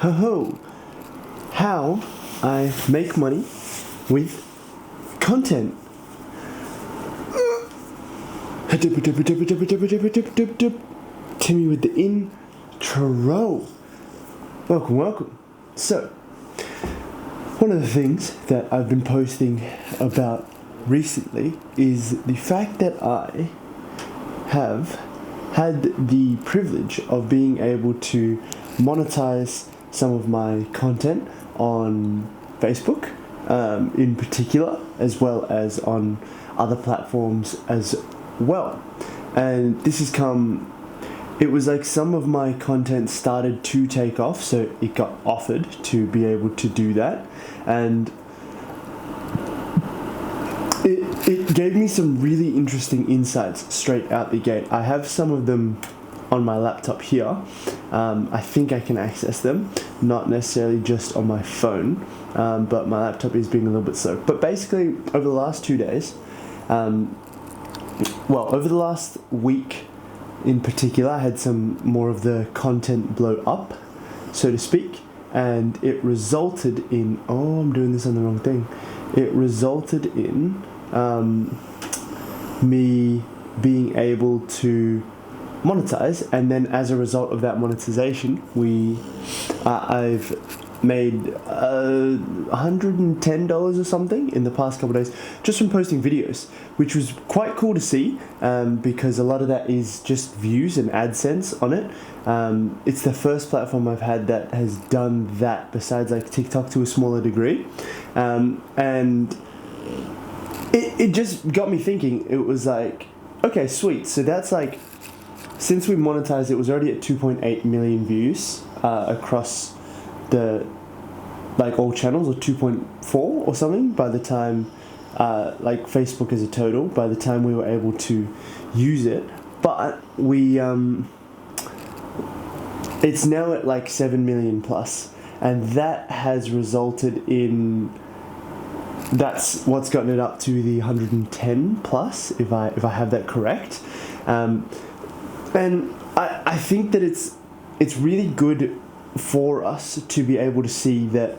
ho, how I make money with content. Timmy with the intro. Welcome. So, one of the things that I've been posting about recently is the fact that I have had the privilege of being able to monetize some of my content on Facebook, in particular, as well as on other platforms as well. And this has come, it was like some of my content started to take off, so it got offered to be able to do that. And it gave me some really interesting insights straight out the gate. I have some of them on my laptop here. I think I can access them, not necessarily just on my phone, but my laptop is being a little bit slow. But basically, over the last 2 days, over the last week in particular, I had some more of the content blow up, so to speak, and it resulted in, I'm doing this on the wrong thing. It resulted in me being able to monetize, and then as a result of that monetization, I've made $110 or something in the past couple of days just from posting videos, which was quite cool to see, because a lot of that is just views and AdSense on it. It's the first platform I've had that has done that, besides like TikTok to a smaller degree, and it just got me thinking. It was like, okay, sweet, so that's like, since we monetized, it was already at 2.8 million views across the all channels, or 2.4 or something by the time Facebook as a total, by the time we were able to use it. But we it's now at like 7 million plus, and that has resulted in, that's what's gotten it up to the 110 plus, if I have that correct. And I think that it's really good for us to be able to see that,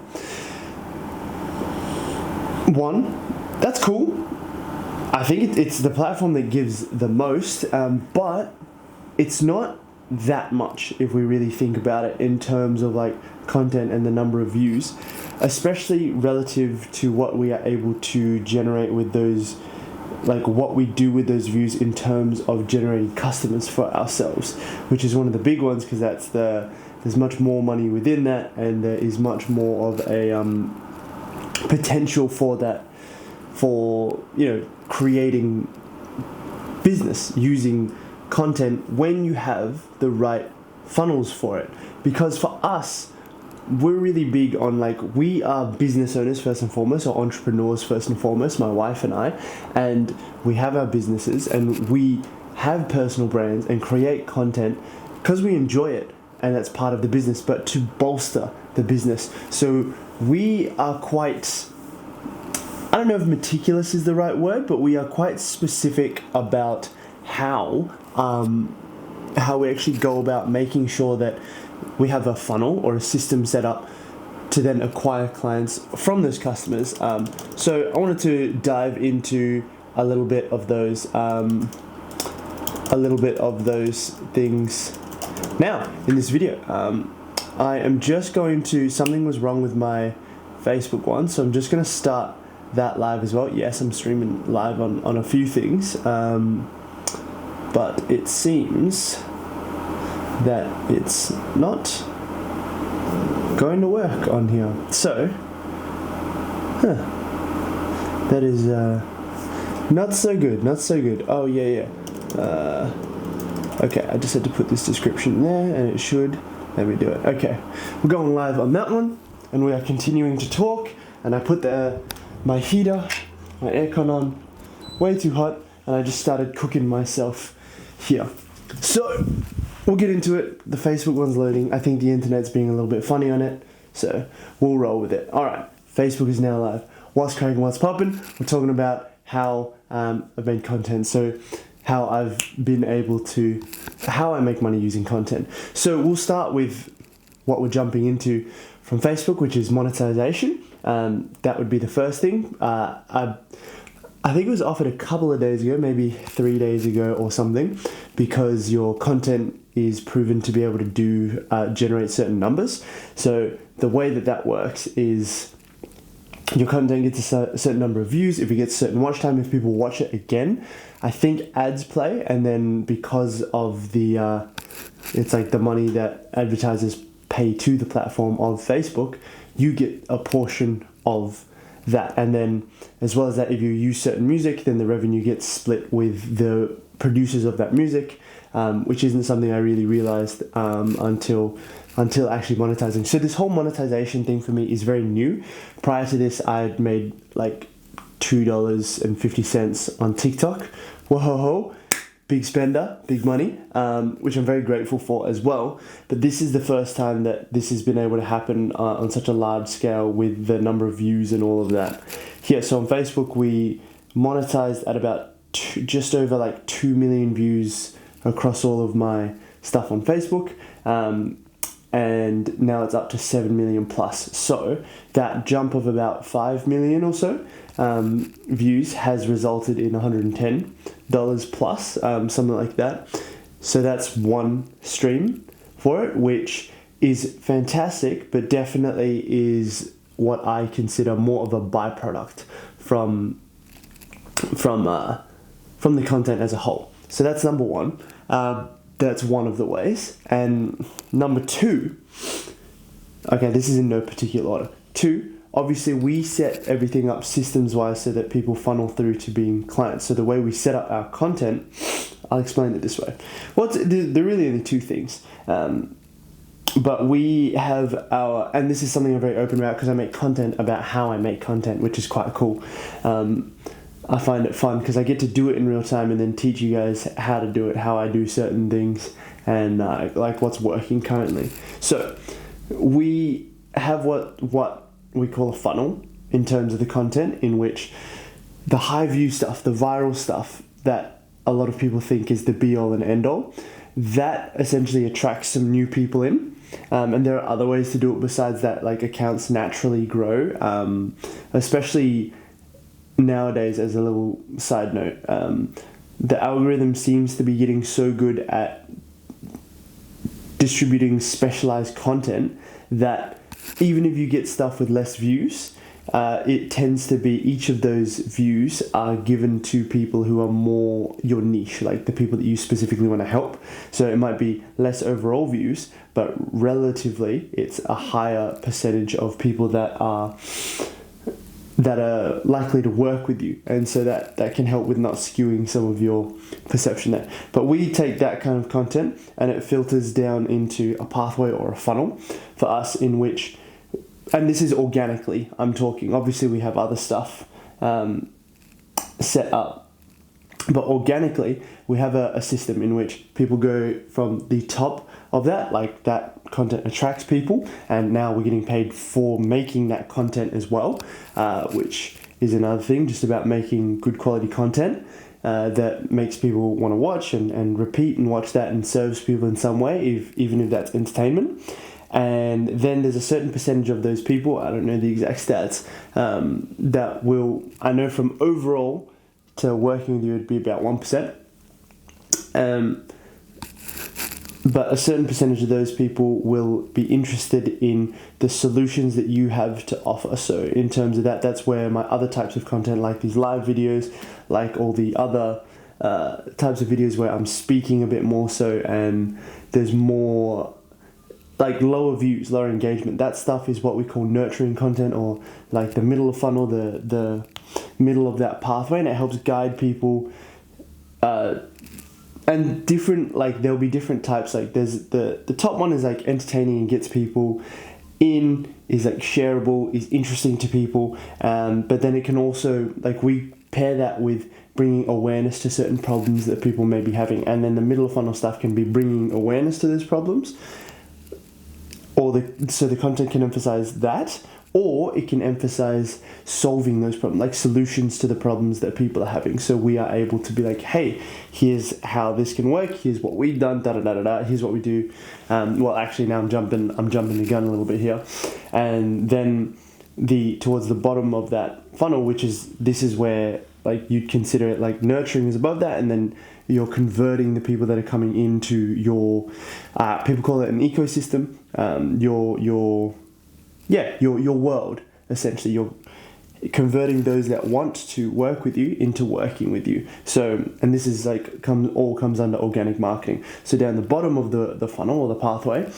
one, that's cool. I think it's the platform that gives the most, but it's not that much if we really think about it in terms of like content and the number of views, especially relative to what we are able to generate with those, like what we do with those views in terms of generating customers for ourselves, which is one of the big ones, because there's much more money within that, and there is much more of a potential for that, for creating business using content when you have the right funnels for it. Because for us, we're really big on, we are business owners first and foremost, or entrepreneurs first and foremost, my wife and I, and we have our businesses and we have personal brands and create content because we enjoy it, and that's part of the business, but to bolster the business. So we are quite, I don't know if meticulous is the right word, but we are quite specific about how we actually go about making sure that we have a funnel or a system set up to then acquire clients from those customers. So I wanted to dive into a little bit of those things now in this video. I am just going to, something was wrong with my Facebook one, so I'm just going to start that live as well. Yes, I'm streaming live on a few things, but it seems that it's not going to work on here. So, that is not so good. Oh yeah. Okay, I just had to put this description there, and it should let me do it. Okay, we're going live on that one, and we are continuing to talk. And I put my heater, my aircon on, way too hot, and I just started cooking myself here. So we'll get into it. The Facebook one's loading. I think the internet's being a little bit funny on it, so we'll roll with it. All right, Facebook is now live. What's cracking? What's popping? We're talking about how I've made content. So how I've been able to, how I make money using content. So we'll start with what we're jumping into from Facebook, which is monetization. That would be the first thing. I think it was offered a couple of days ago, maybe 3 days ago or something, because your content is proven to be able to generate certain numbers. So the way that works is your content gets a certain number of views. If it gets certain watch time, if people watch it again, I think ads play, and then because of the it's like the money that advertisers pay to the platform of Facebook, you get a portion of that. And then as well as that, if you use certain music, then the revenue gets split with the producers of that music, which isn't something I really realized until actually monetizing. So this whole monetization thing for me is very new. Prior to this, I had made like $2.50 on TikTok. Whoa, big spender, big money, which I'm very grateful for as well. But this is the first time that this has been able to happen on such a large scale with the number of views and all of that. Yeah, so on Facebook, we monetized at about just over like 2 million views across all of my stuff on Facebook. And now it's up to 7 million plus. So that jump of about 5 million or so views has resulted in $110 plus, something like that. So that's one stream for it, which is fantastic, but definitely is what I consider more of a byproduct from the content as a whole. So that's number one. That's one of the ways. And number two, okay, this is in no particular order. Two, obviously we set everything up systems-wise so that people funnel through to being clients. So the way we set up our content, I'll explain it this way. Well, there are really only two things. But we have and this is something I'm very open about because I make content about how I make content, which is quite cool. I find it fun because I get to do it in real time and then teach you guys how to do it, how I do certain things, and like what's working currently. So we have what we call a funnel in terms of the content, in which the high view stuff, the viral stuff that a lot of people think is the be all and end all, that essentially attracts some new people in. And there are other ways to do it besides that, like accounts naturally grow, especially nowadays. As a little side note, the algorithm seems to be getting so good at distributing specialized content that even if you get stuff with less views, it tends to be each of those views are given to people who are more your niche, like the people that you specifically want to help. So it might be less overall views, but relatively it's a higher percentage of people that are likely to work with you, and so that can help with not skewing some of your perception there. But we take that kind of content and it filters down into a pathway or a funnel for us, in which, and this is organically I'm talking, obviously we have other stuff set up, but organically we have a system in which people go from the top of that, like that content attracts people, and now we're getting paid for making that content as well, which is another thing, just about making good quality content that makes people want to watch and repeat and watch that and serves people in some way, even if that's entertainment. And then there's a certain percentage of those people, I don't know the exact stats, that will, I know from overall to working with you would be about 1%. But a certain percentage of those people will be interested in the solutions that you have to offer. So in terms of that, that's where my other types of content, like these live videos, like all the other types of videos where I'm speaking a bit more so, and there's more like lower views, lower engagement. That stuff is what we call nurturing content, or like the middle of funnel, the middle of that pathway, and it helps guide people. And different, like there'll be different types. Like there's the top one is like entertaining and gets people in, is like shareable, is interesting to people. But then it can also, like we pair that with bringing awareness to certain problems that people may be having. And then the middle of funnel stuff can be bringing awareness to those problems. So the content can emphasize that, or it can emphasize solving those problems, like solutions to the problems that people are having. So we are able to be like, hey, here's how this can work. Here's what we've done. Da da da da da. Here's what we do. Well, actually, now I'm jumping the gun a little bit here, and then towards the bottom of that funnel, this is where like you'd consider it like nurturing is above that, and then you're converting the people that are coming into your people call it an ecosystem, your world, essentially. You're converting those that want to work with you into working with you. So, and this is like comes under organic marketing. So down the bottom of the funnel or the pathway,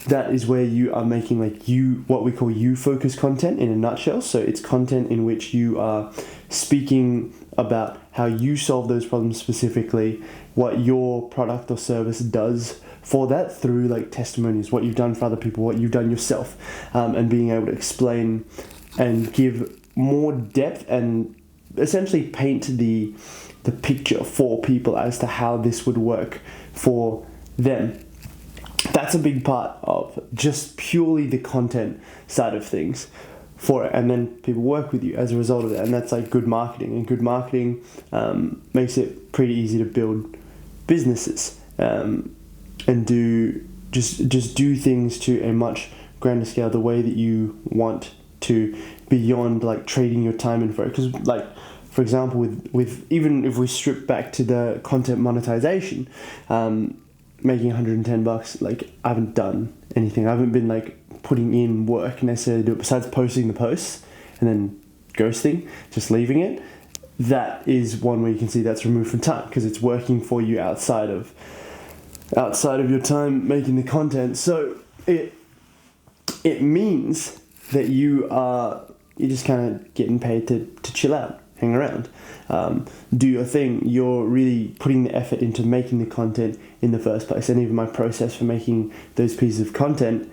that is where you are making like what we call focused content in a nutshell. So it's content in which you are speaking about how you solve those problems specifically, what your product or service does for that through like testimonies, what you've done for other people, what you've done yourself, and being able to explain and give more depth and essentially paint the picture for people as to how this would work for them. That's a big part of just purely the content side of things for it, and then people work with you as a result of it, and that's like good marketing. And good marketing makes it pretty easy to build businesses and do things to a much grander scale the way that you want to, beyond like trading your time in for it. Because like, for example, with even if we strip back to the content monetization, making $110, like I haven't done anything. I haven't been like putting in work necessarily to do it, besides posting the posts and then ghosting, just leaving it. That is one where you can see that's removed from time, because it's working for you outside of your time making the content. So it means that you're just kind of getting paid to chill out, hang around, do your thing. You're really putting the effort into making the content in the first place. And even my process for making those pieces of content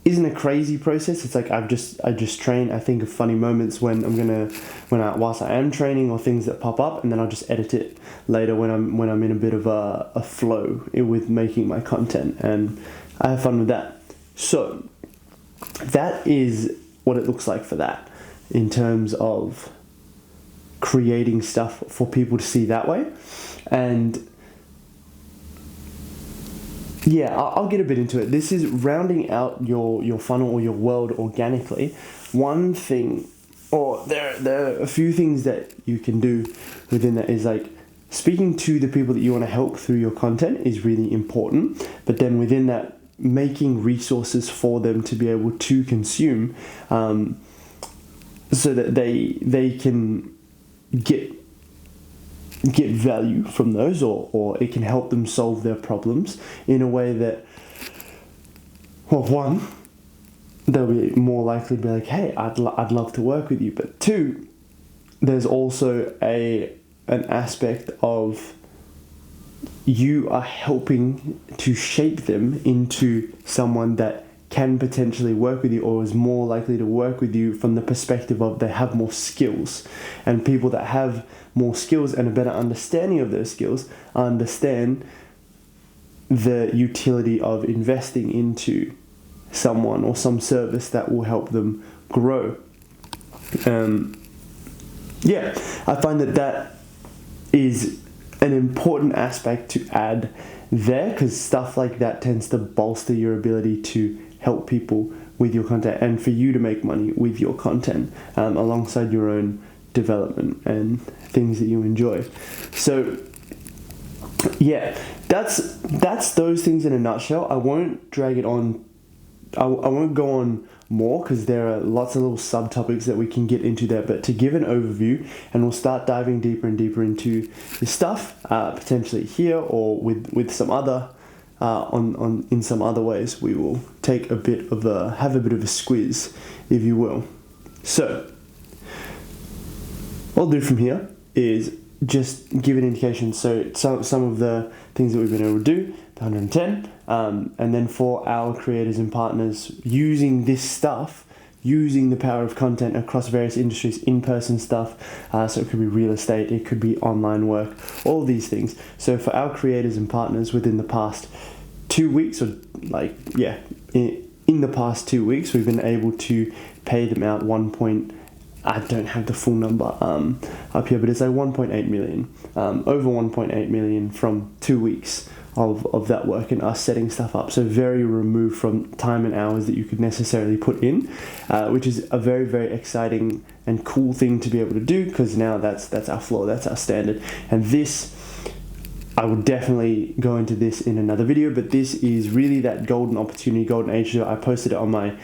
isn't a crazy process. It's like I just train. I think of funny moments whilst I am training, or things that pop up, and then I'll just edit it later when I'm in a bit of a flow with making my content, and I have fun with that. So that is what it looks like for that, in terms of creating stuff for people to see that way. And yeah, I'll get a bit into it. This is rounding out your funnel or your world organically. One thing, or there are a few things that you can do within that, is like speaking to the people that you want to help through your content is really important. But then within that, making resources for them to be able to consume, so that they can get value from those, or it can help them solve their problems in a way that, well, one, they'll be more likely to be like, hey, I'd love to work with you. But two, there's also an aspect of you are helping to shape them into someone that can potentially work with you, or is more likely to work with you from the perspective of they have more skills. And people that have more skills and a better understanding of those skills understand the utility of investing into someone or some service that will help them grow. I find that is an important aspect to add there, because stuff like that tends to bolster your ability to help people with your content, and for you to make money with your content, alongside your own development and things that you enjoy. So yeah, that's those things in a nutshell. I won't drag it on. I won't go on more, because there are lots of little subtopics that we can get into there. But to give an overview, and we'll start diving deeper and deeper into this stuff, potentially here or with some other in some other ways. We will take have a bit of a squiz, if you will. So what I'll do from here is just give an indication. So some of the things that we've been able to do, the 110, and then for our creators and partners, using this stuff, using the power of content across various industries, in-person stuff, so it could be real estate, it could be online work, all these things. So for our creators and partners within the past 2 weeks, or in in the past 2 weeks, we've been able to pay them out I don't have the full number up here, but it's like 1.8 million, over 1.8 million from 2 weeks of that work and us setting stuff up. So very removed from time and hours that you could necessarily put in, which is a very, very exciting and cool thing to be able to do, because now that's our floor, that's our standard. And this, I will definitely go into this in another video, but this is really that golden opportunity, golden age. I posted it on my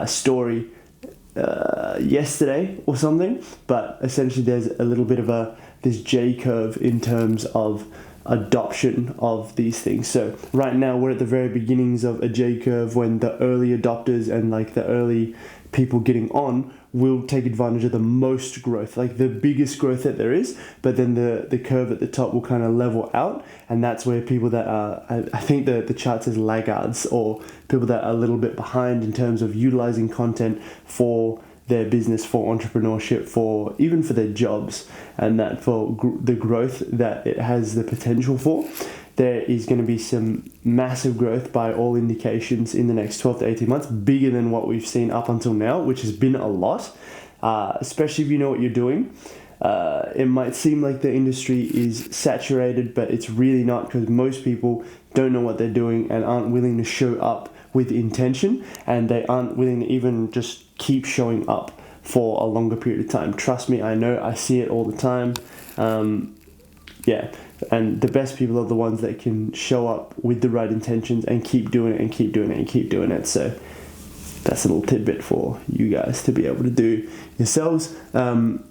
story yesterday or something, but essentially there's a little bit of this J curve in terms of adoption of these things. So right now we're at the very beginnings of a J curve, when the early adopters and like the early people getting on will take advantage of the most growth, like the biggest growth that there is, but then the curve at the top will kind of level out, and that's where people that are, I think the chart says laggards, or people that are a little bit behind in terms of utilizing content for their business, for entrepreneurship, for even for their jobs, and that for the growth that it has the potential for. There is going to be some massive growth by all indications in the next 12 to 18 months, bigger than what we've seen up until now, which has been a lot, especially if you know what you're doing. It might seem like the industry is saturated, but it's really not, because most people don't know what they're doing and aren't willing to show up with intention, and they aren't willing to even just keep showing up for a longer period of time. Trust me, I know, I see it all the time. And the best people are the ones that can show up with the right intentions and keep doing it and keep doing it and keep doing it. So that's a little tidbit for you guys to be able to do yourselves. And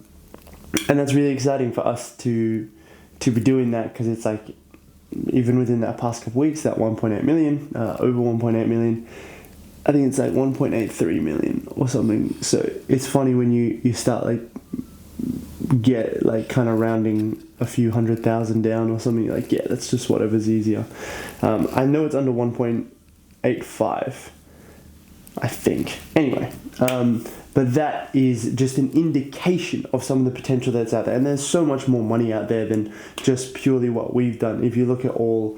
that's really exciting for us to be doing that, because it's like, even within that past couple weeks, that 1.8 million, over 1.8 million, I think it's like 1.83 million or something. So it's funny when you start like get like kind of rounding a few 100,000 down or something, like, yeah, that's just whatever's easier. I know it's under 1.85, I think. Anyway, but that is just an indication of some of the potential that's out there. And there's so much more money out there than just purely what we've done. If you look at all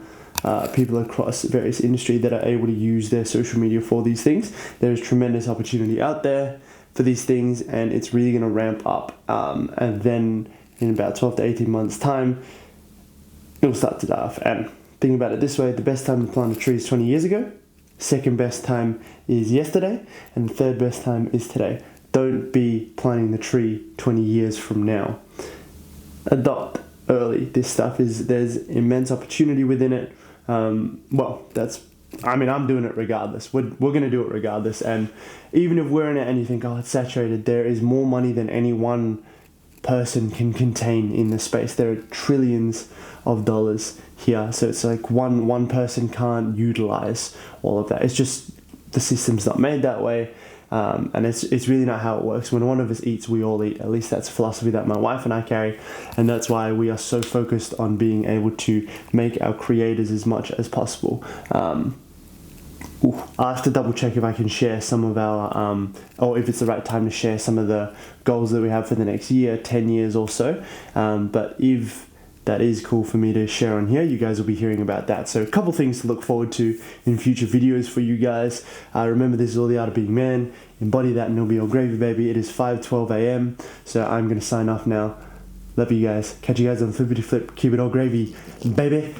people across various industries that are able to use their social media for these things, there's tremendous opportunity out there for these things, and it's really going to ramp up. And then in about 12 to 18 months time, it'll start to die off. And think about it this way: the best time to plant a tree is 20 years ago, second best time is yesterday, and the third best time is today. Don't be planting the tree 20 years from now. Adopt early. This stuff there's immense opportunity within it. I'm doing it regardless. We're going to do it regardless. And even if we're in it and you think, oh, it's saturated, there is more money than any one person can contain in the space. There are trillions of dollars here. So it's like one person can't utilize all of that. It's just the system's not made that way. And it's really not how it works. When one of us eats, we all eat. At least that's a philosophy that my wife and I carry, and that's why we are so focused on being able to make our creators as much as possible. I'll have to double check if I can share some of our, or if it's the right time to share some of the goals that we have for the next year, 10 years or so. But if that is cool for me to share on here, you guys will be hearing about that. So a couple things to look forward to in future videos for you guys. Remember, this is all the art of being man. Embody that and it'll be all gravy, baby. It is 5:12 a.m. So I'm going to sign off now. Love you guys. Catch you guys on Flippity Flip. Keep it all gravy, baby.